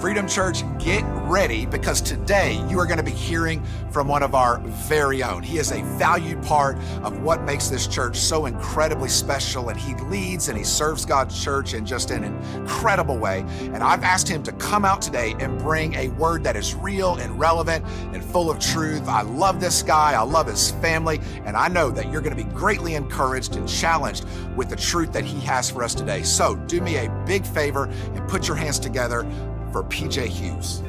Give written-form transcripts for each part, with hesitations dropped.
Freedom Church, get ready because today you are going to be hearing from one of our very own. He is a valued part of what makes this church so incredibly special, and he leads and he serves God's church in just an incredible way. And I've asked him to come out today and bring a word that is real and relevant and full of truth. I love this guy. I love his family. And I know that you're going to be greatly encouraged and challenged with the truth that he has for us today. So do me a big favor and put your hands together for PJ Hughes.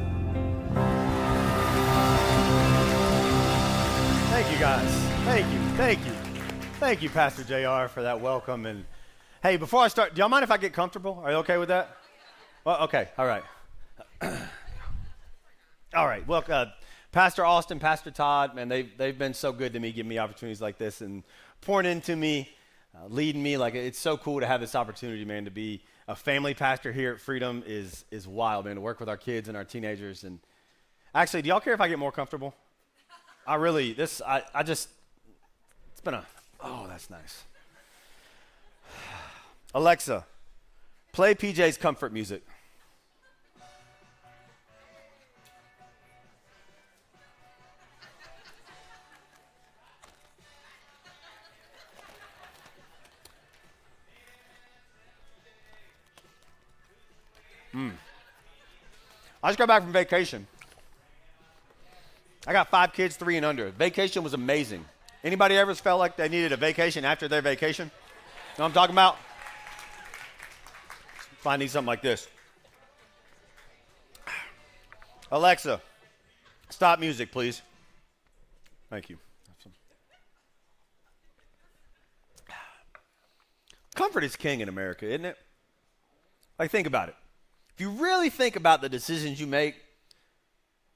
Thank you, guys. Thank you, Pastor JR, for that welcome. And hey, before I start, do y'all mind if I get comfortable? Are you okay with that? Well, okay, all right. All right, well, Pastor Austin, Pastor Todd, man, they've been so good to me, giving me opportunities like this and pouring into me, leading me. Like, it's so cool to have this opportunity, man, to be a family pastor here at Freedom is wild, man, to work with our kids and our teenagers. And actually, do y'all care if I get more comfortable? It's been that's nice. Alexa, play PJ's comfort music. I just got back from vacation. I got 5 kids, 3 and under. Vacation was amazing. Anybody ever felt like they needed a vacation after their vacation? Know what I'm talking about? I need something like this. Alexa, stop music, please. Thank you. Comfort is king in America, isn't it? Like, think about it. If you really think about the decisions you make,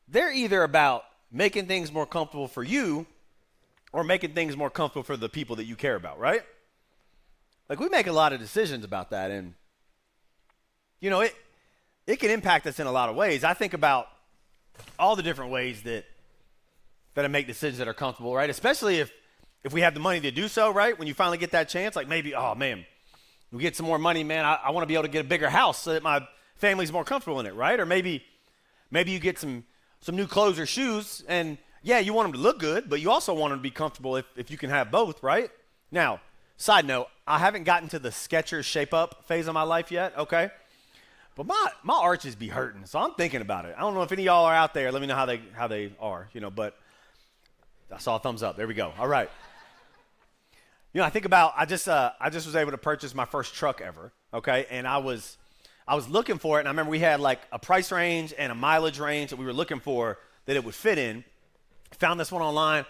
they're either about making things more comfortable for you or making things more comfortable for the people that you care about, right? Like, we make a lot of decisions about that, and, you know, it can impact us in a lot of ways. I think about all the different ways that I make decisions that are comfortable, right? Especially if we have the money to do so, right? When you finally get that chance, like maybe, oh, man, we get some more money, man, I want to be able to get a bigger house so that my family's more comfortable in it, right? Or maybe you get some new clothes or shoes, and yeah, you want them to look good, but you also want them to be comfortable if you can have both, right? Now, side note, I haven't gotten to the Skechers Shape Up phase of my life yet, okay? But my arches be hurting, so I'm thinking about it. I don't know if any of y'all are out there. Let me know how they are, but I saw a thumbs up. There we go. All right. I think about I just was able to purchase my first truck ever, okay? And I was looking for it, and I remember we had like a price range and a mileage range that we were looking for that it would fit in. Found this one online.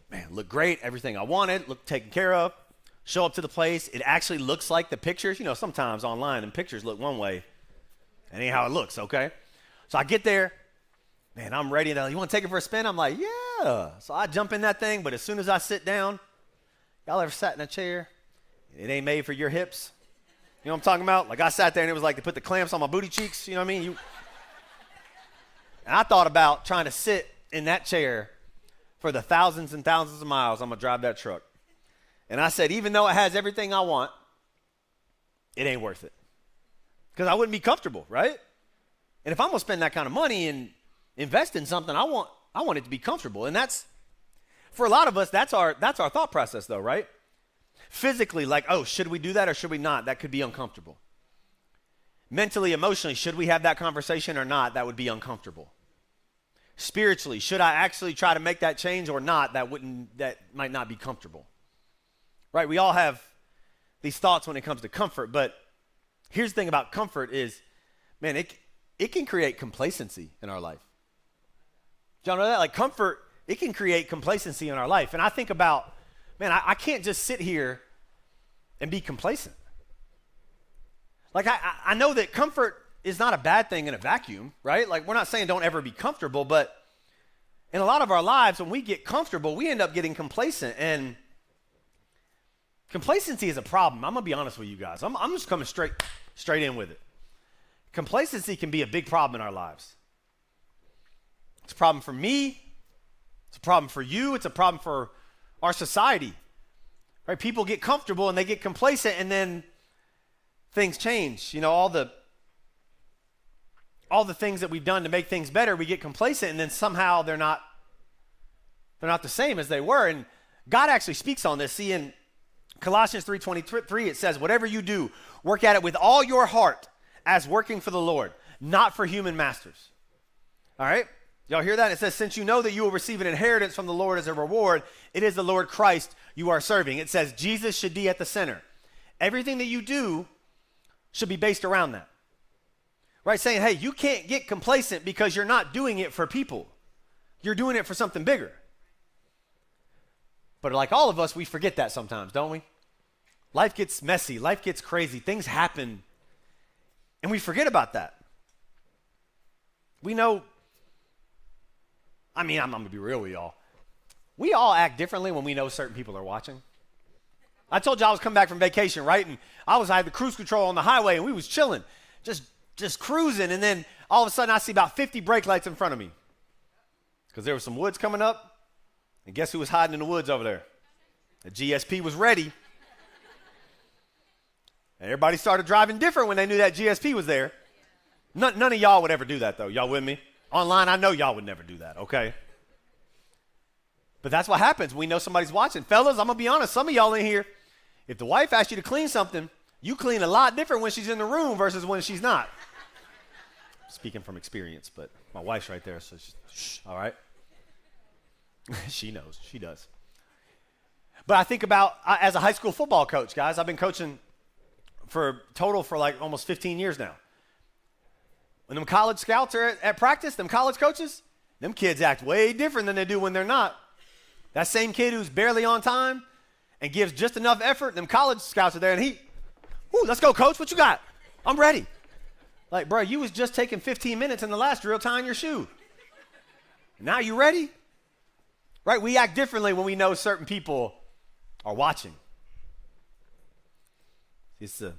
Man, looked great. Everything I wanted, looked taken care of. Show up to the place. It actually looks like the pictures. Sometimes online and pictures look one way. That ain't how it looks, okay? So I get there. Man, I'm ready. You want to take it for a spin? I'm like, yeah. So I jump in that thing, but as soon as I sit down, y'all ever sat in a chair? It ain't made for your hips. You know what I'm talking about? Like, I sat there and it was like they put the clamps on my booty cheeks. You know what I mean? And I thought about trying to sit in that chair for the thousands and thousands of miles I'm going to drive that truck. And I said, even though it has everything I want, it ain't worth it. Because I wouldn't be comfortable, right? And if I'm going to spend that kind of money and invest in something, I want it to be comfortable. And that's, for a lot of us, that's our thought process though, right? Physically, like, oh, should we do that or should we not? That could be uncomfortable. Mentally, emotionally, should we have that conversation or not? That would be uncomfortable. Spiritually, should I actually try to make that change or not? That might not be comfortable. Right? We all have these thoughts when it comes to comfort, but here's the thing about comfort is, man, it can create complacency in our life. Do y'all know that? Like, comfort, it can create complacency in our life. And I think about, man, I can't just sit here and be complacent. Like, I know that comfort is not a bad thing in a vacuum, right? Like, we're not saying don't ever be comfortable, but in a lot of our lives, when we get comfortable, we end up getting complacent. And complacency is a problem. I'm going to be honest with you guys. I'm just coming straight in with it. Complacency can be a big problem in our lives. It's a problem for me. It's a problem for you. It's a problem for our society. Right? People get comfortable and they get complacent, and then things change. all the things that we've done to make things better, we get complacent, and then somehow they're not the same as they were. And God actually speaks on this. See, in Colossians 3:23, it says, whatever you do, work at it with all your heart as working for the Lord, not for human masters. All right? Y'all hear that? It says, since you know that you will receive an inheritance from the Lord as a reward, it is the Lord Christ you are serving. It says Jesus should be at the center. Everything that you do should be based around that. Right? Saying, hey, you can't get complacent because you're not doing it for people. You're doing it for something bigger. But like all of us, we forget that sometimes, don't we? Life gets messy. Life gets crazy. Things happen. And we forget about that. We know, I'm going to be real with y'all. We all act differently when we know certain people are watching. I told you I was coming back from vacation, right? And I had the cruise control on the highway, and we was chilling, just cruising. And then all of a sudden, I see about 50 brake lights in front of me because there was some woods coming up. And guess who was hiding in the woods over there? The GSP was ready. And everybody started driving different when they knew that GSP was there. None of y'all would ever do that, though. Y'all with me? Online, I know y'all would never do that, okay? But that's what happens when we know somebody's watching. Fellas, I'm going to be honest. Some of y'all in here, if the wife asks you to clean something, you clean a lot different when she's in the room versus when she's not. Speaking from experience, but my wife's right there, so shh, all right? She knows. She does. But I think about, as a high school football coach, guys, I've been coaching for like almost 15 years now. When them college scouts are at practice, them college coaches, them kids act way different than they do when they're not. That same kid who's barely on time and gives just enough effort, them college scouts are there, and let's go, coach, what you got? I'm ready. Like, bro, you was just taking 15 minutes in the last drill tying your shoe. Now you ready? Right? We act differently when we know certain people are watching. It's the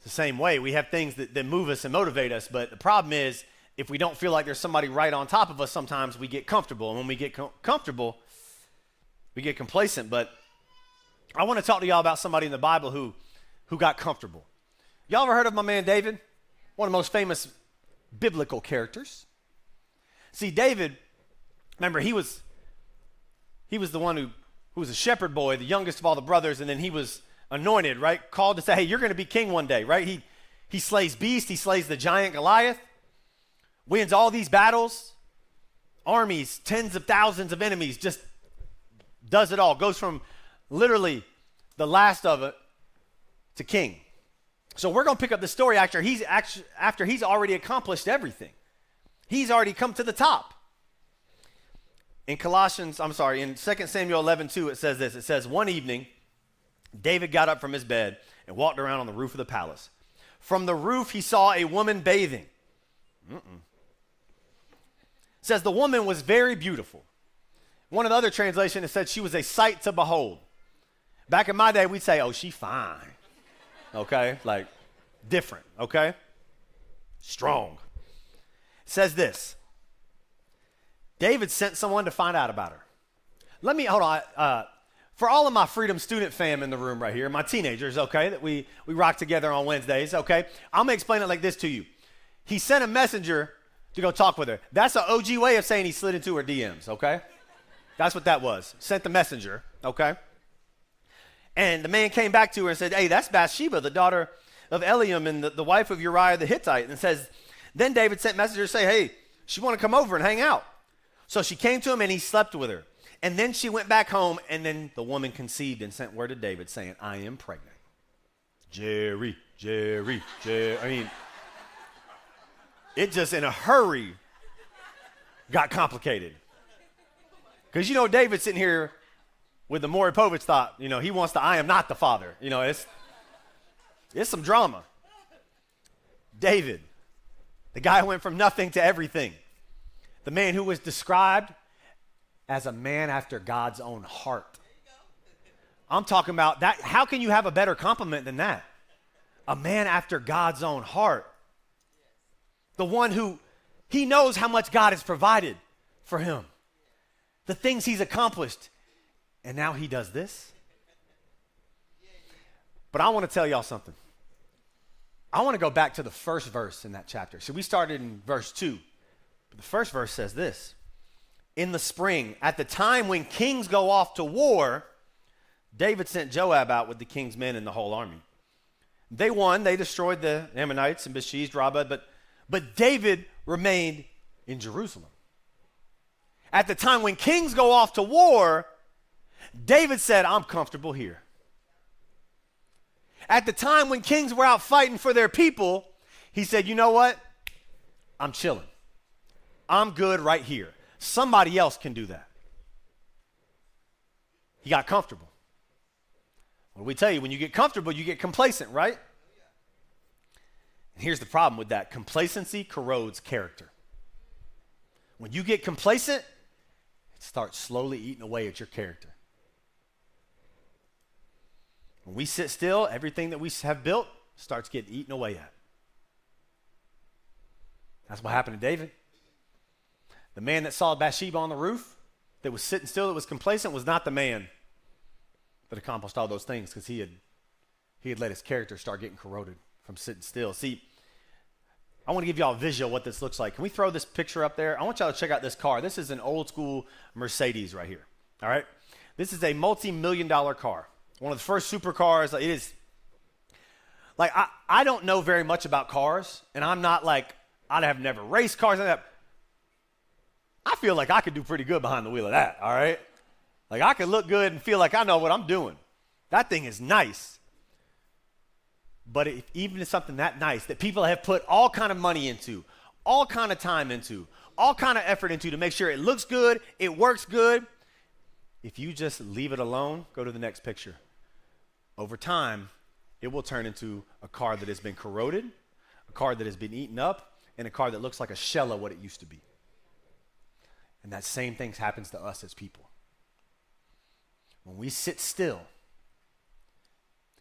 same way. We have things that move us and motivate us, but the problem is if we don't feel like there's somebody right on top of us, sometimes we get comfortable. And when we get comfortable, we get complacent. But I want to talk to y'all about somebody in the Bible who got comfortable. Y'all ever heard of my man David? One of the most famous biblical characters. See, David, remember, he was the one who was a shepherd boy, the youngest of all the brothers, and then he was anointed, right? Called to say, hey, you're going to be king one day, right? He slays beasts. He slays the giant Goliath, wins all these battles, armies, tens of thousands of enemies, just does it all. Goes from literally the last of it to king. So we're going to pick up the story after he's already accomplished everything. He's already come to the top. In 2 Samuel 11:2, it says this. It says, one evening, David got up from his bed and walked around on the roof of the palace. From the roof, he saw a woman bathing. It says the woman was very beautiful. One of the other translations, it said she was a sight to behold. Back in my day, we'd say, oh, she fine. Okay? Like, different, okay? Strong. It says this. David sent someone to find out about her. Hold on. For all of my Freedom Student fam in the room right here, my teenagers, okay, that we rock together on Wednesdays, okay, I'm going to explain it like this to you. He sent a messenger to go talk with her. That's an OG way of saying he slid into her DMs, okay? That's what that was. Sent the messenger, okay? And the man came back to her and said, hey, that's Bathsheba, the daughter of Eliam and the wife of Uriah the Hittite. And it says, then David sent messengers to say, hey, she want to come over and hang out. So she came to him and he slept with her. And then she went back home, and then the woman conceived and sent word to David saying, I am pregnant. Jerry. I mean, it just in a hurry got complicated. Because, David's sitting here with the Maury Povich thought, he wants the I am not the father. It's some drama. David, the guy who went from nothing to everything. The man who was described as a man after God's own heart. I'm talking about that. How can you have a better compliment than that? A man after God's own heart. The one who, he knows how much God has provided for him. The things he's accomplished. And now he does this. But I want to tell y'all something. I want to go back to the first verse in that chapter. So we started in verse 2. But the first verse says this: in the spring, at the time when kings go off to war, David sent Joab out with the king's men and the whole army. They won. They destroyed the Ammonites and besieged Rabbah, but David remained in Jerusalem. At the time when kings go off to war, David said, I'm comfortable here. At the time when kings were out fighting for their people, he said, you know what? I'm chilling. I'm good right here. Somebody else can do that. He got comfortable. What do we tell you? When you get comfortable, you get complacent, right? And here's the problem with that. Complacency corrodes character. When you get complacent, it starts slowly eating away at your character. When we sit still, everything that we have built starts getting eaten away at. That's what happened to David. The man that saw Bathsheba on the roof, that was sitting still, that was complacent, was not the man that accomplished all those things, because he had let his character start getting corroded from sitting still. See, I want to give y'all a visual of what this looks like. Can we throw this picture up there? I want y'all to check out this car. This is an old school Mercedes right here. All right? This is a multi-million-dollar car. One of the first supercars. It is, like, I don't know very much about cars, and I'm not like, I have never raced cars like that. I feel like I could do pretty good behind the wheel of that, all right? Like, I could look good and feel like I know what I'm doing. That thing is nice. But even it's something that nice that people have put all kind of money into, all kind of time into, all kind of effort into to make sure it looks good, it works good, if you just leave it alone, go to the next picture. Over time, it will turn into a car that has been corroded, a car that has been eaten up, and a car that looks like a shell of what it used to be. And that same thing happens to us as people. When we sit still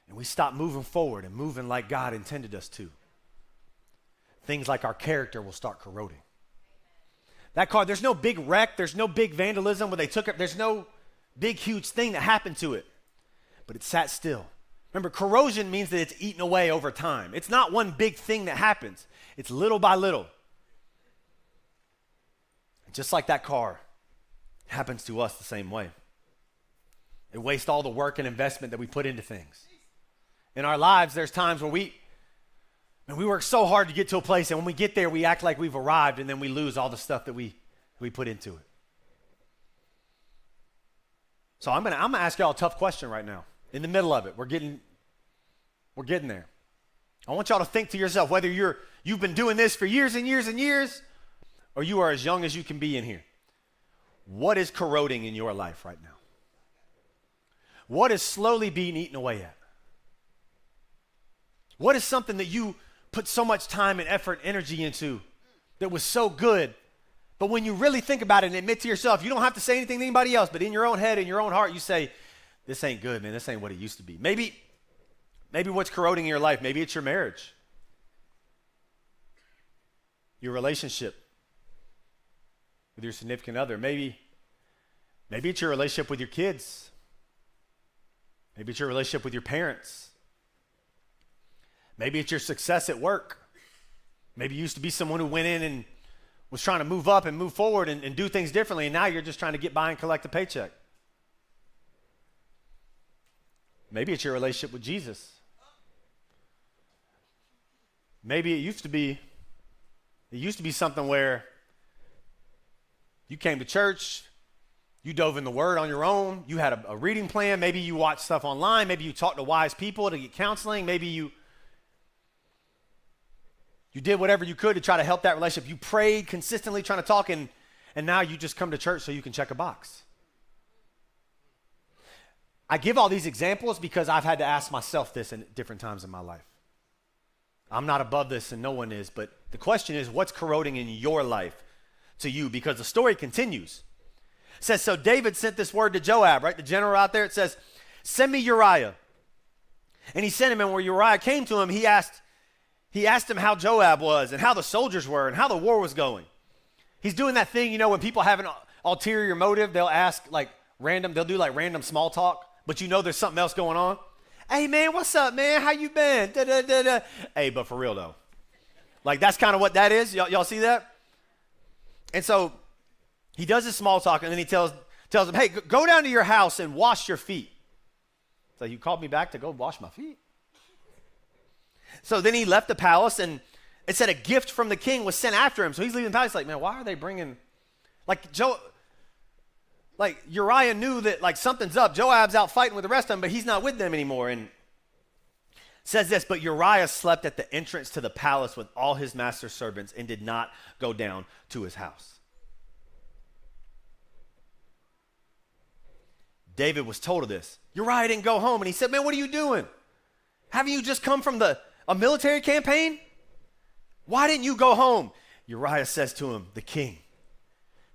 and we stop moving forward and moving like God intended us to, things like our character will start corroding. That car, there's no big wreck, there's no big vandalism where they took it, there's no big, huge thing that happened to it, but it sat still. Remember, corrosion means that it's eaten away over time. It's not one big thing that happens. It's little by little. And just like that car, it happens to us the same way. It wastes all the work and investment that we put into things. In our lives, there's times where we work so hard to get to a place, and when we get there, we act like we've arrived, and then we lose all the stuff that we put into it. So I'm gonna ask y'all a tough question right now. In the middle of it, we're getting there. I want y'all to think to yourself whether you've been doing this for years and years and years, or you are as young as you can be in here. What is corroding in your life right now? What is slowly being eaten away at? What is something that you put so much time and effort and energy into that was so good, but when you really think about it and admit to yourself, you don't have to say anything to anybody else, but in your own head, in your own heart, you say, this ain't good, man. This ain't what it used to be. Maybe what's corroding in your life, maybe it's your marriage, your relationship with your significant other. Maybe it's your relationship with your kids. Maybe it's your relationship with your parents. Maybe it's your success at work. Maybe you used to be someone who went in and was trying to move up and move forward and do things differently, and now you're just trying to get by and collect a paycheck. Maybe it's your relationship with Jesus. Maybe it used to be something where you came to church, you dove in the Word on your own, you had a reading plan, maybe you watched stuff online, maybe you talked to wise people to get counseling, maybe you did whatever you could to try to help that relationship. You prayed consistently trying to talk, and now you just come to church so you can check a box. I give all these examples because I've had to ask myself this in different times in my life. I'm not above this and no one is, but the question is, what's corroding in your life to you? Because the story continues. It says, so David sent this word to Joab, right? The general out there. It says, send me Uriah. And he sent him, and when Uriah came to him, he asked him how Joab was and how the soldiers were and how the war was going. He's doing that thing, when people have an ulterior motive, they'll ask they'll do random small talk, but there's something else going on. Hey, man, what's up, man? How you been? Da, da, da, da. Hey, but for real, though. Like, that's kind of what that is. Y'all see that? And so he does his small talk, and then he tells him, hey, go down to your house and wash your feet. So you called me back to go wash my feet? So then he left the palace, and it said a gift from the king was sent after him. So he's leaving the palace like, man, why are they bringing, like Uriah knew that like something's up. Joab's out fighting with the rest of them, but he's not with them anymore. And it says this, but Uriah slept at the entrance to the palace with all his master's servants and did not go down to his house. David was told of this. Uriah didn't go home, and he said, man, what are you doing? Haven't you just come from a military campaign? Why didn't you go home? Uriah says to him, the king,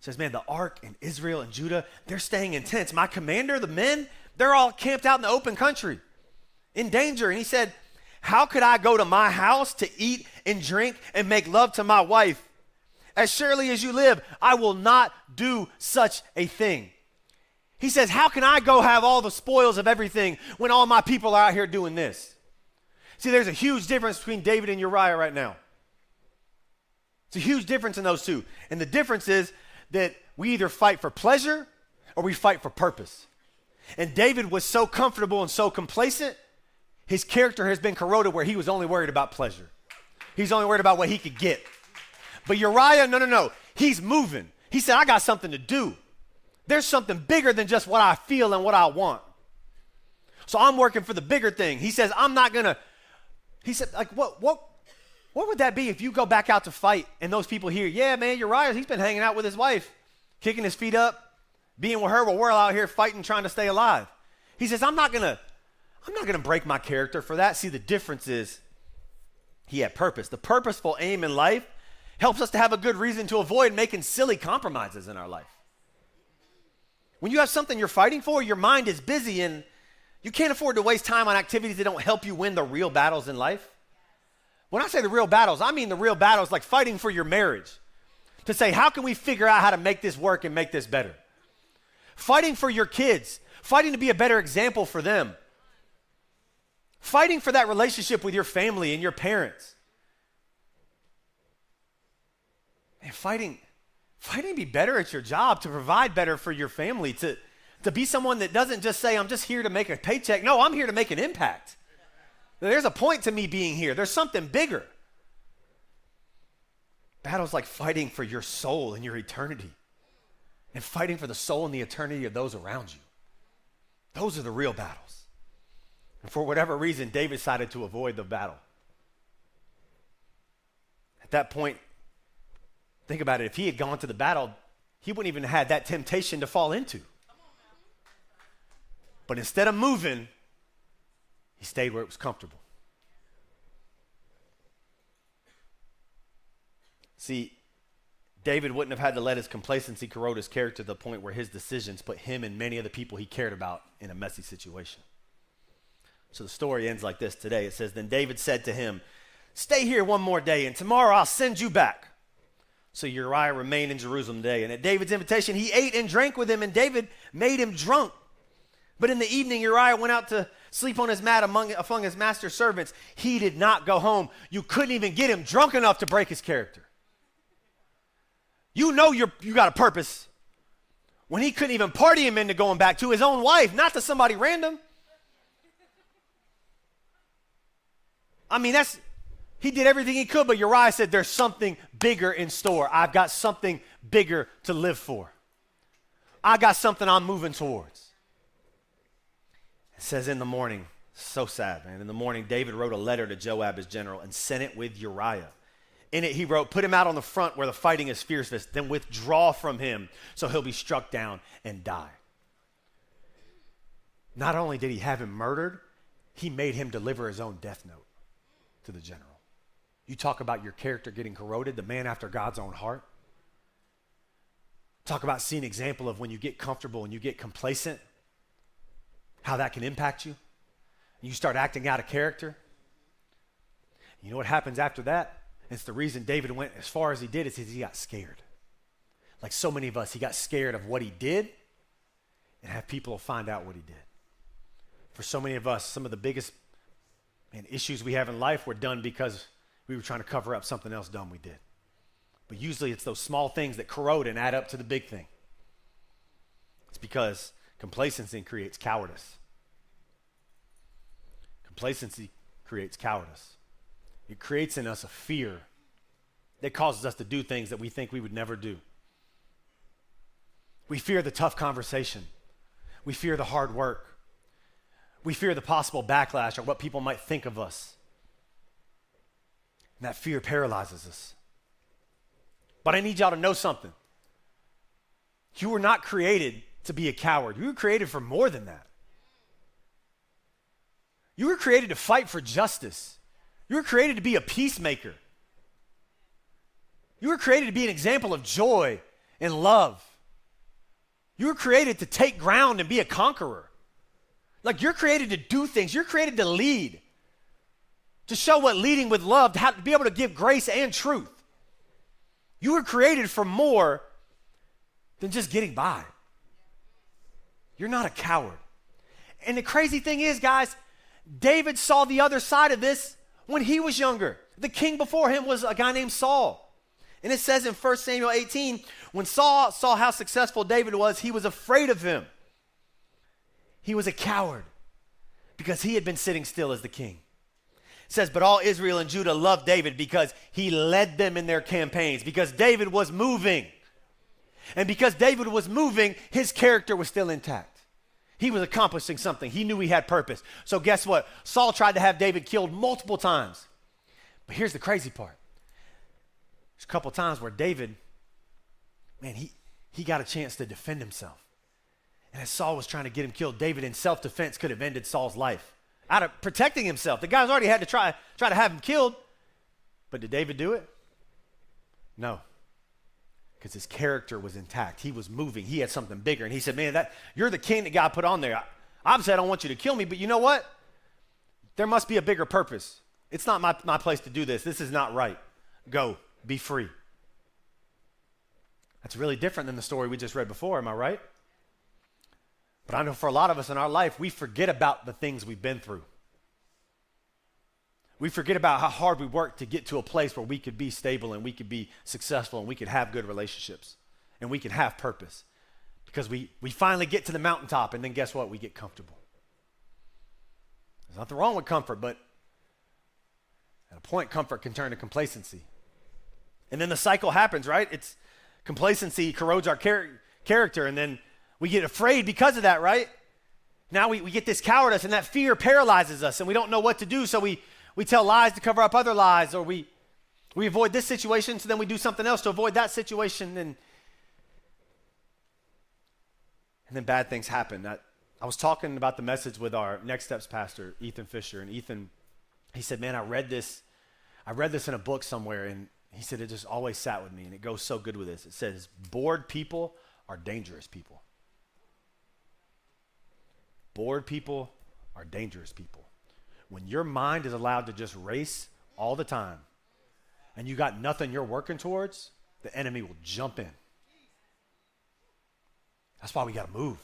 says, man, the ark and Israel and Judah, they're staying in tents. My commander, the men, they're all camped out in the open country in danger. And he said, how could I go to my house to eat and drink and make love to my wife? As surely as you live, I will not do such a thing. He says, how can I go have all the spoils of everything when all my people are out here doing this? See, there's a huge difference between David and Uriah right now. It's a huge difference in those two. And the difference is that we either fight for pleasure or we fight for purpose. And David was so comfortable and so complacent, his character has been corroded where he was only worried about pleasure. He's only worried about what he could get. But Uriah, no. He's moving. He said, I got something to do. There's something bigger than just what I feel and what I want. So I'm working for the bigger thing. He says, he said, like, what would that be if you go back out to fight and those people hear, yeah, man, Uriah, he's been hanging out with his wife, kicking his feet up, being with her while we're out here fighting, trying to stay alive. He says, I'm not gonna break my character for that. See, the difference is he had purpose. The purposeful aim in life helps us to have a good reason to avoid making silly compromises in our life. When you have something you're fighting for, your mind is busy and you can't afford to waste time on activities that don't help you win the real battles in life. When I say the real battles, I mean the real battles like fighting for your marriage. To say, how can we figure out how to make this work and make this better? Fighting for your kids, fighting to be a better example for them. Fighting for that relationship with your family and your parents. And fighting to be better at your job, to provide better for your family, to be someone that doesn't just say, I'm just here to make a paycheck. No, I'm here to make an impact. There's a point to me being here. There's something bigger. Battles like fighting for your soul and your eternity, and fighting for the soul and the eternity of those around you. Those are the real battles. And for whatever reason, David decided to avoid the battle. At that point, think about it. If he had gone to the battle, he wouldn't even have had that temptation to fall into. But instead of moving, he stayed where it was comfortable. See, David wouldn't have had to let his complacency corrode his character to the point where his decisions put him and many of the people he cared about in a messy situation. So the story ends like this today. It says, then David said to him, stay here one more day, and tomorrow I'll send you back. So Uriah remained in Jerusalem today. And at David's invitation, he ate and drank with him, and David made him drunk. But in the evening, Uriah went out to sleep on his mat among his master's servants. He did not go home. You couldn't even get him drunk enough to break his character. You know you got a purpose when he couldn't even party him into going back to his own wife, not to somebody random. I mean, he did everything he could, but Uriah said, there's something bigger in store. I've got something bigger to live for. I got something I'm moving towards. It says in the morning, so sad, man. In the morning, David wrote a letter to Joab, his general, and sent it with Uriah. In it, he wrote, put him out on the front where the fighting is fiercest, then withdraw from him so he'll be struck down and die. Not only did he have him murdered, he made him deliver his own death note to the general. You talk about your character getting corroded, the man after God's own heart. Talk about seeing an example of when you get comfortable and you get complacent, how that can impact you. And you start acting out of character. You know what happens after that? It's the reason David went as far as he did is he got scared. Like so many of us, he got scared of what he did and have people find out what he did. For so many of us, some of the biggest issues we have in life were done because we were trying to cover up something else dumb we did. But usually it's those small things that corrode and add up to the big thing. It's because complacency creates cowardice. Complacency creates cowardice. It creates in us a fear that causes us to do things that we think we would never do. We fear the tough conversation. We fear the hard work. We fear the possible backlash or what people might think of us. And that fear paralyzes us. But I need y'all to know something. You were not created to be a coward. You were created for more than that. You were created to fight for justice. You were created to be a peacemaker. You were created to be an example of joy and love. You were created to take ground and be a conqueror. Like, you're created to do things. You're created to lead, to show what leading with love, to be able to give grace and truth. You were created for more than just getting by. You're not a coward. And the crazy thing is, guys, David saw the other side of this when he was younger. The king before him was a guy named Saul. And it says in 1 Samuel 18, when Saul saw how successful David was, he was afraid of him. He was a coward because he had been sitting still as the king. It says, but all Israel and Judah loved David because he led them in their campaigns, because David was moving. And because David was moving, his character was still intact. He was accomplishing something. He knew he had purpose. So guess what? Saul tried to have David killed multiple times. But here's the crazy part. There's a couple times where David, he got a chance to defend himself. And as Saul was trying to get him killed, David in self-defense could have ended Saul's life out of protecting himself. The guy's already had to try to have him killed. But did David do it? No. Because his character was intact. He was moving. He had something bigger. And he said, man, you're the king that God put on there. Obviously, I don't want you to kill me, but you know what? There must be a bigger purpose. It's not my place to do this. This is not right. Go, be free. That's really different than the story we just read before, am I right? But I know for a lot of us in our life, we forget about the things we've been through. We forget about how hard we worked to get to a place where we could be stable and we could be successful and we could have good relationships and we could have purpose. Because we finally get to the mountaintop and then guess what? We get comfortable. There's nothing wrong with comfort, but at a point, comfort can turn to complacency. And then the cycle happens, right? It's complacency corrodes our character, and then we get afraid because of that, right? Now we get this cowardice, and that fear paralyzes us, and we don't know what to do, so we tell lies to cover up other lies, or we avoid this situation, so then we do something else to avoid that situation, and then bad things happen. I was talking about the message with our Next Steps pastor, Ethan Fisher, and Ethan, he said, man, I read this in a book somewhere, and he said it just always sat with me, and it goes so good with this. It says, bored people are dangerous people. Bored people are dangerous people. When your mind is allowed to just race all the time and you got nothing you're working towards, the enemy will jump in. That's why we got to move.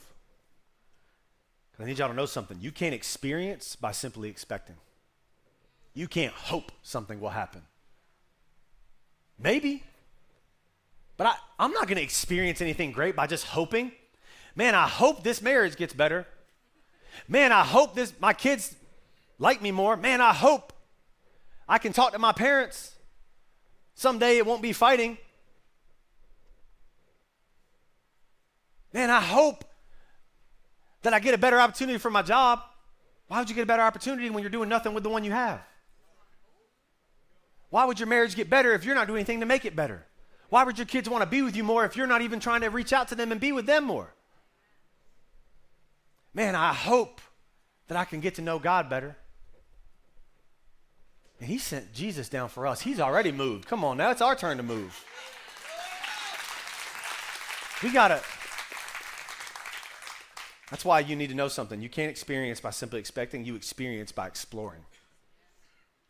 I need y'all to know something. You can't experience by simply expecting. You can't hope something will happen. Maybe, but I'm not going to experience anything great by just hoping. Man, I hope this marriage gets better. Man, I hope my kids like me more. Man, I hope I can talk to my parents. Someday it won't be fighting. Man, I hope that I get a better opportunity for my job. Why would you get a better opportunity when you're doing nothing with the one you have? Why would your marriage get better if you're not doing anything to make it better? Why would your kids want to be with you more if you're not even trying to reach out to them and be with them more? Man, I hope that I can get to know God better. And he sent Jesus down for us. He's already moved. Come on, now it's our turn to move. That's why you need to know something. You can't experience by simply expecting. You experience by exploring.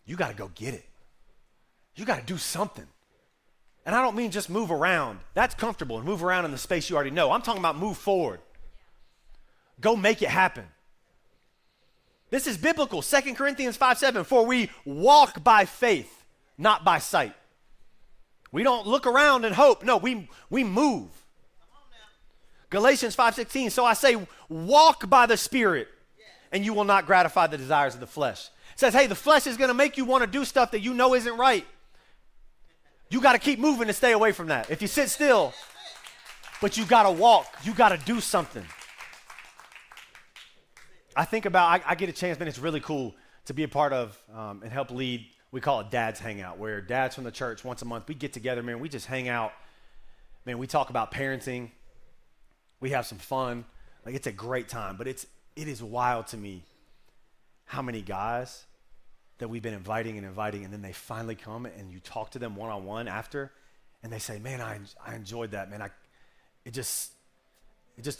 You got to go get it. You got to do something. And I don't mean just move around. That's comfortable and move around in the space you already know. I'm talking about move forward. Go make it happen. This is biblical. 2 Corinthians 5:7, for we walk by faith, not by sight. We don't look around and hope. No, we move. Galatians 5:16, so I say, walk by the Spirit, and you will not gratify the desires of the flesh. It says, hey, the flesh is going to make you want to do stuff that you know isn't right. You got to keep moving to stay away from that. If you sit still, but you got to walk, you got to do something. I think about, I get a chance, man, it's really cool to be a part of and help lead. We call it Dad's Hangout, where dads from the church once a month, we get together, man, we just hang out. Man, we talk about parenting. We have some fun. Like, it's a great time, but it is wild to me how many guys that we've been inviting, and then they finally come and you talk to them one-on-one after, and they say, man, I enjoyed that, man. It just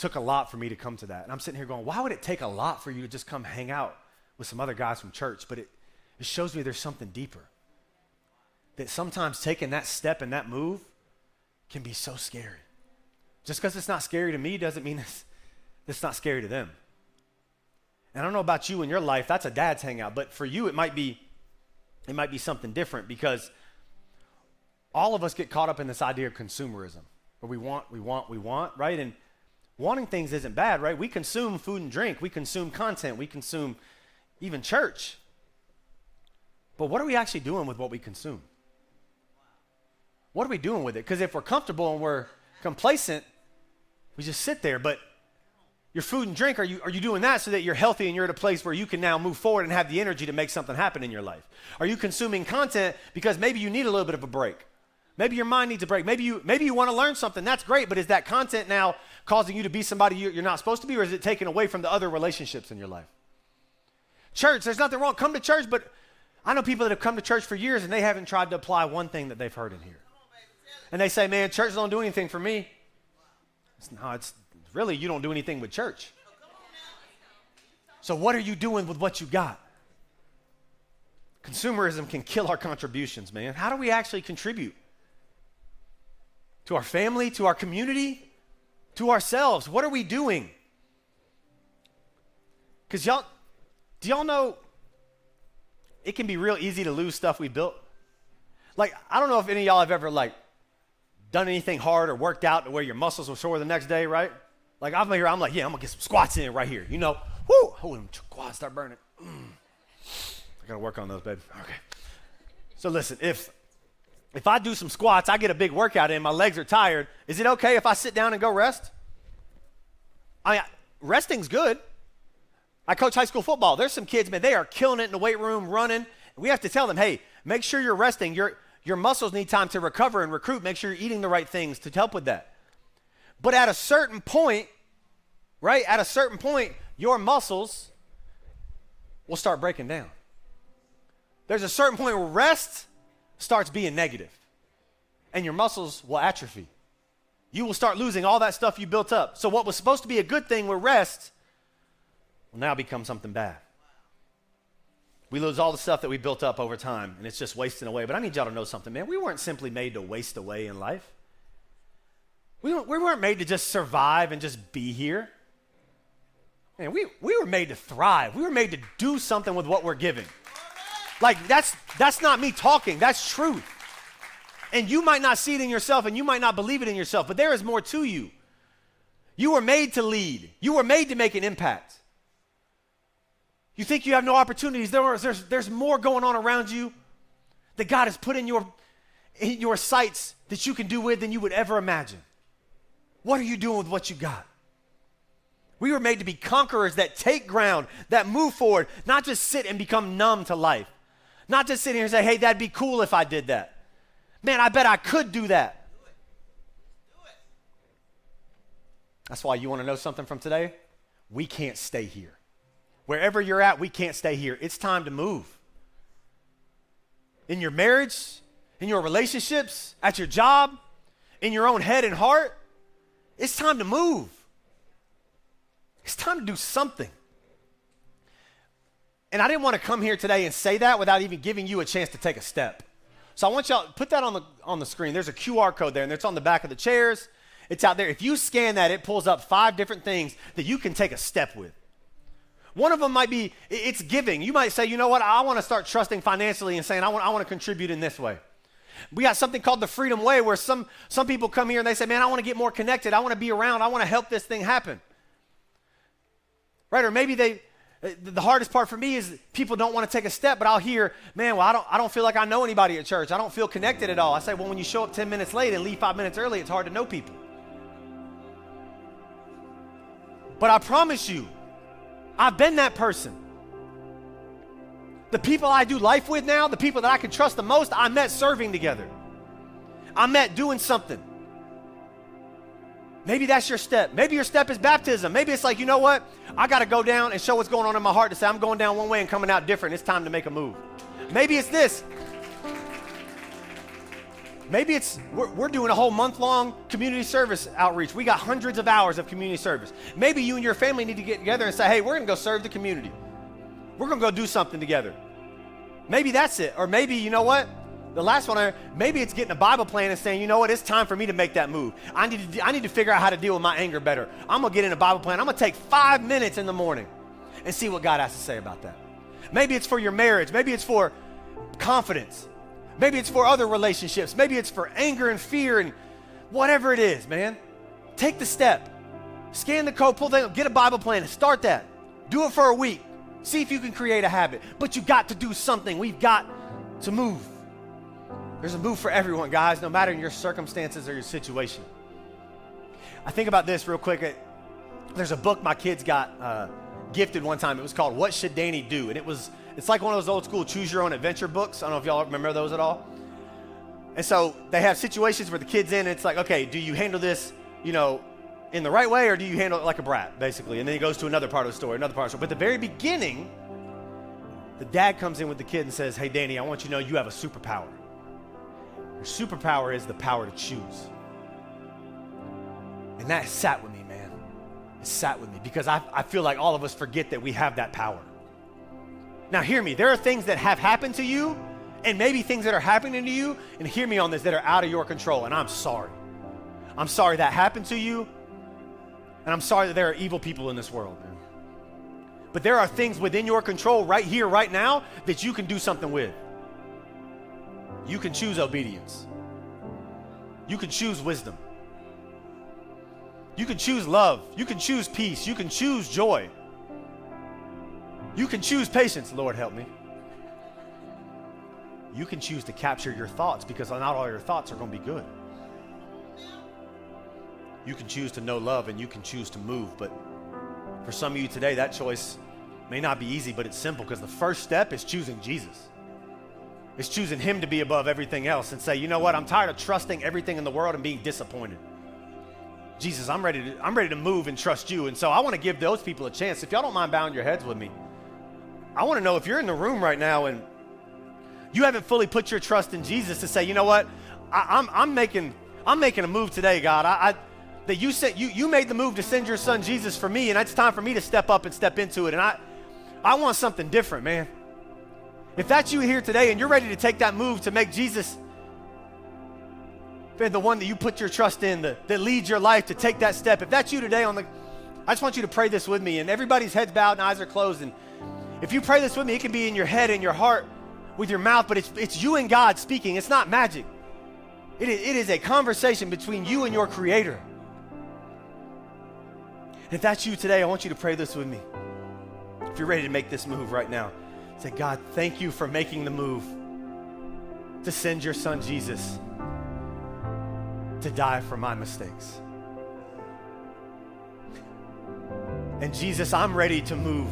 took a lot for me to come to that. And I'm sitting here going, why would it take a lot for you to just come hang out with some other guys from church? But it shows me there's something deeper. That sometimes taking that step and that move can be so scary. Just because it's not scary to me doesn't mean it's not scary to them. And I don't know about you in your life, that's a dad's hangout, but for you it might be something different, because all of us get caught up in this idea of consumerism, where we want, right? And wanting things isn't bad, right? We consume food and drink, we consume content, we consume even church. But what are we actually doing with what we consume? What are we doing with it? Because if we're comfortable and we're complacent, we just sit there. But your food and drink, are you doing that so that you're healthy and you're at a place where you can now move forward and have the energy to make something happen in your life? Are you consuming content because maybe you need a little bit of a break? Maybe your mind needs a break. Maybe you want to learn something. That's great, but is that content now causing you to be somebody you're not supposed to be, or is it taken away from the other relationships in your life? Church, there's nothing wrong. Come to church, but I know people that have come to church for years and they haven't tried to apply one thing that they've heard in here. And they say, man, church don't do anything for me. It's really, you don't do anything with church. So what are you doing with what you got? Consumerism can kill our contributions, man. How do we actually contribute? To our family, to our community, to ourselves? What are we doing? Because do y'all know it can be real easy to lose stuff we built? Like, I don't know if any of y'all have ever, done anything hard or worked out to where your muscles were sore the next day, right? Like, I'm here, I'm like, yeah, I'm gonna get some squats in right here, woo, oh, them quads start burning. I gotta work on those, baby. Okay. So listen, if I do some squats, I get a big workout in, my legs are tired, is it okay if I sit down and go rest? I mean, resting's good. I coach high school football. There's some kids, man, they are killing it in the weight room, running. We have to tell them, hey, make sure you're resting. Your muscles need time to recover and recruit. Make sure you're eating the right things to help with that. But at a certain point, right, your muscles will start breaking down. There's a certain point where rest starts being negative, and your muscles will atrophy. You will start losing all that stuff you built up. So what was supposed to be a good thing with rest will now become something bad. We lose all the stuff that we built up over time, and it's just wasting away. But I need y'all to know something, man. We weren't simply made to waste away in life. We weren't made to just survive and just be here. Man, we were made to thrive. We were made to do something with what we're given. Like, that's not me talking. That's truth. And you might not see it in yourself, and you might not believe it in yourself, but there is more to you. You were made to lead. You were made to make an impact. You think you have no opportunities. There's more going on around you that God has put in your sights that you can do with than you would ever imagine. What are you doing with what you got? We were made to be conquerors that take ground, that move forward, not just sit and become numb to life. Not just sit here and say, hey, that'd be cool if I did that. Man, I bet I could do that. That's why you want to know something from today? We can't stay here. Wherever you're at, we can't stay here. It's time to move. In your marriage, in your relationships, at your job, in your own head and heart, it's time to move. It's time to do something. And I didn't want to come here today and say that without even giving you a chance to take a step. So I want y'all to put that on the screen. There's a QR code there, and it's on the back of the chairs. It's out there. If you scan that, it pulls up 5 different things that you can take a step with. One of them might be, it's giving. You might say, you know what, I want to start trusting financially and saying, I want to contribute in this way. We got something called the Freedom Way where some people come here and they say, man, I want to get more connected. I want to be around. I want to help this thing happen. Right? Or maybe the hardest part for me is people don't want to take a step, but I'll hear, man, well, I don't feel like I know anybody at church. I don't feel connected at all. I say, well, when you show up 10 minutes late and leave 5 minutes early, it's hard to know people. But I promise you, I've been that person. The people I do life with now, the people that I can trust the most, I met serving together. I met doing something. Maybe that's your step. Maybe your step is baptism. Maybe it's like, you know what? I got to go down and show what's going on in my heart to say I'm going down one way and coming out different. It's time to make a move. Maybe it's this. Maybe it's we're doing a whole month-long community service outreach. We got hundreds of hours of community service. Maybe you and your family need to get together and say, hey, we're going to go serve the community. We're going to go do something together. Maybe that's it. Or maybe, you know what? The last one, maybe it's getting a Bible plan and saying, you know what? It's time for me to make that move. I need to figure out how to deal with my anger better. I'm going to get in a Bible plan. I'm going to take 5 minutes in the morning and see what God has to say about that. Maybe it's for your marriage. Maybe it's for confidence. Maybe it's for other relationships. Maybe it's for anger and fear and whatever it is, man. Take the step. Scan the code, pull that, get a Bible plan and start that. Do it for a week. See if you can create a habit. But you got to do something. We've got to move. There's a move for everyone, guys, no matter your circumstances or your situation. I think about this real quick. There's a book my kids got gifted one time. It was called What Should Danny Do? And it's like one of those old school choose your own adventure books. I don't know if y'all remember those at all. And so they have situations where the kid's in and it's like, okay, do you handle this, in the right way or do you handle it like a brat, basically? And then he goes to another part of the story. But at the very beginning, the dad comes in with the kid and says, hey, Danny, I want you to know you have a superpower. Your superpower is the power to choose. And that sat with me, man. It sat with me because I feel like all of us forget that we have that power. Now hear me, there are things that have happened to you and maybe things that are happening to you, and hear me on this, that are out of your control, and I'm sorry. I'm sorry that happened to you, and I'm sorry that there are evil people in this world, man. But there are things within your control right here, right now, that you can do something with. You can choose obedience. You can choose wisdom. You can choose love. You can choose peace. You can choose joy. You can choose patience. Lord, help me. You can choose to capture your thoughts because not all your thoughts are going to be good. You can choose to know love and you can choose to move. But for some of you today, that choice may not be easy, but it's simple because the first step is choosing Jesus. It's choosing him to be above everything else and say, you know what? I'm tired of trusting everything in the world and being disappointed. Jesus, I'm ready to move and trust you. And so I want to give those people a chance. If y'all don't mind bowing your heads with me, I want to know if you're in the room right now and you haven't fully put your trust in Jesus to say, you know what? I'm making a move today, God. That you said you made the move to send your son Jesus for me, and it's time for me to step up and step into it. And I want something different, man. If that's you here today and you're ready to take that move to make Jesus the one that you put your trust in, that leads your life to take that step. If that's you today I just want you to pray this with me, and everybody's heads bowed and eyes are closed. And if you pray this with me, it can be in your head, in your heart, with your mouth, but it's you and God speaking. It's not magic. It is a conversation between you and your Creator. If that's you today, I want you to pray this with me. If you're ready to make this move right now, say, God, thank you for making the move to send your son Jesus to die for my mistakes. And Jesus, I'm ready to move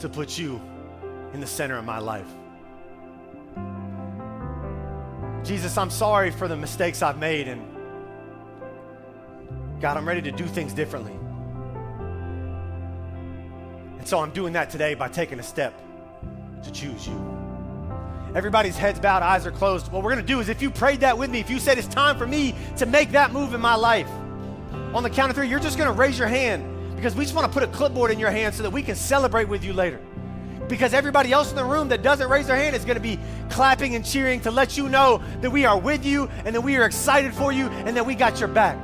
to put you in the center of my life. Jesus, I'm sorry for the mistakes I've made, and God, I'm ready to do things differently. And so I'm doing that today by taking a step to choose you. Everybody's heads bowed, eyes are closed. What we're going to do is, if you prayed that with me, if you said it's time for me to make that move in my life, on the count of 3, you're just going to raise your hand, because we just want to put a clipboard in your hand so that we can celebrate with you later. Because everybody else in the room that doesn't raise their hand is going to be clapping and cheering to let you know that we are with you and that we are excited for you and that we got your back.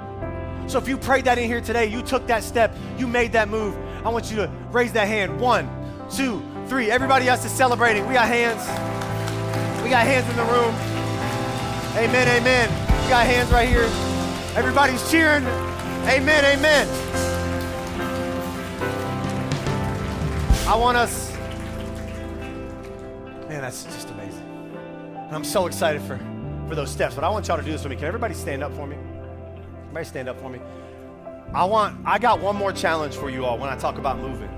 So if you prayed that in here today, you took that step, you made that move, I want you to raise that hand. 1, 2, 3. Everybody else is celebrating. We got hands. We got hands in the room. Amen, amen. We got hands right here. Everybody's cheering. Amen, amen. I want us, man, that's just amazing. I'm so excited for those steps, but I want y'all to do this with me. Can everybody stand up for me? Everybody stand up for me. I got one more challenge for you all when I talk about moving.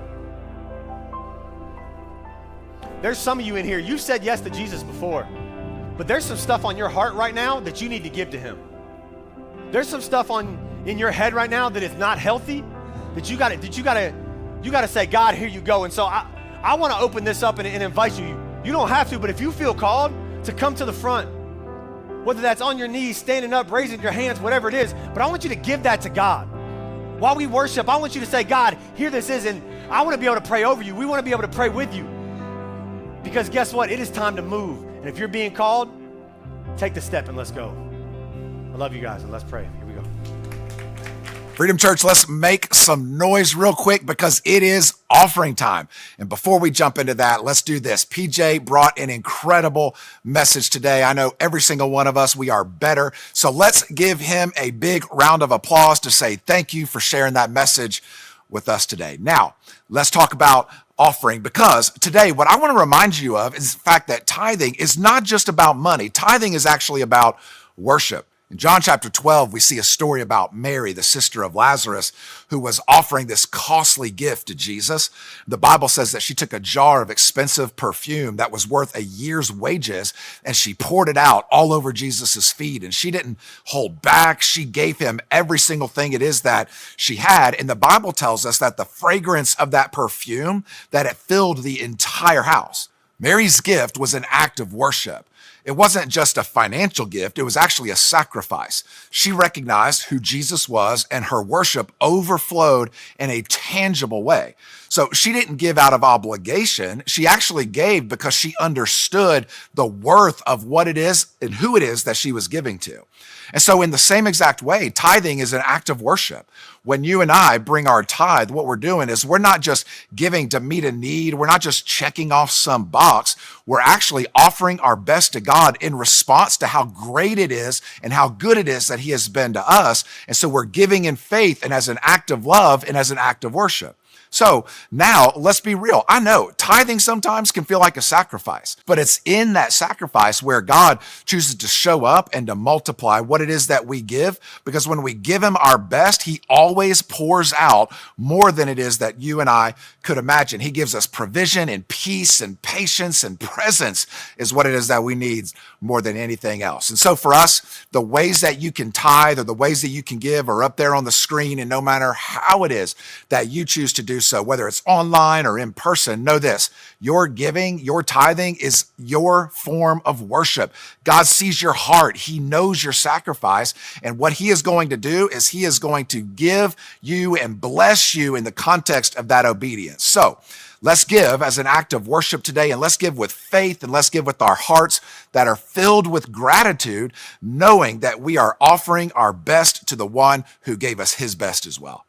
There's some of you in here, you said yes to Jesus before, but there's some stuff on your heart right now that you need to give to him. There's some stuff in your head right now that is not healthy, that you gotta say, God, here you go. And so I want to open this up and invite you. You don't have to, but if you feel called to come to the front, whether that's on your knees, standing up, raising your hands, whatever it is, but I want you to give that to God. While we worship, I want you to say, God, here this is, and I want to be able to pray over you. We want to be able to pray with you. Because guess what? It is time to move. And if you're being called, take the step and let's go. I love you guys, and let's pray. Here we go. Freedom Church, let's make some noise real quick because it is offering time. And before we jump into that, let's do this. PJ brought an incredible message today. I know every single one of us, we are better. So let's give him a big round of applause to say thank you for sharing that message with us today. Now, let's talk about offering, because today what I want to remind you of is the fact that tithing is not just about money. Tithing is actually about worship. In John chapter 12, we see a story about Mary, the sister of Lazarus, who was offering this costly gift to Jesus. The Bible says that she took a jar of expensive perfume that was worth a year's wages, and she poured it out all over Jesus's feet. And she didn't hold back. She gave him every single thing it is that she had. And the Bible tells us that the fragrance of that perfume, that it filled the entire house. Mary's gift was an act of worship. It wasn't just a financial gift, it was actually a sacrifice. She recognized who Jesus was, and her worship overflowed in a tangible way. So she didn't give out of obligation. She actually gave because she understood the worth of what it is and who it is that she was giving to. And so in the same exact way, tithing is an act of worship. When you and I bring our tithe, what we're doing is we're not just giving to meet a need. We're not just checking off some box. We're actually offering our best to God in response to how great it is and how good it is that he has been to us. And so we're giving in faith and as an act of love and as an act of worship. So now let's be real. I know tithing sometimes can feel like a sacrifice, but it's in that sacrifice where God chooses to show up and to multiply what it is that we give, because when we give him our best, he always pours out more than it is that you and I could imagine. He gives us provision and peace and patience and presence is what it is that we need more than anything else. And so for us, the ways that you can tithe or the ways that you can give are up there on the screen. And no matter how it is that you choose to do so, whether it's online or in person, know this: your giving, your tithing is your form of worship. God sees your heart. He knows your sacrifice. And what he is going to do is he is going to give you and bless you in the context of that obedience. So let's give as an act of worship today, and let's give with faith, and let's give with our hearts that are filled with gratitude, knowing that we are offering our best to the one who gave us his best as well.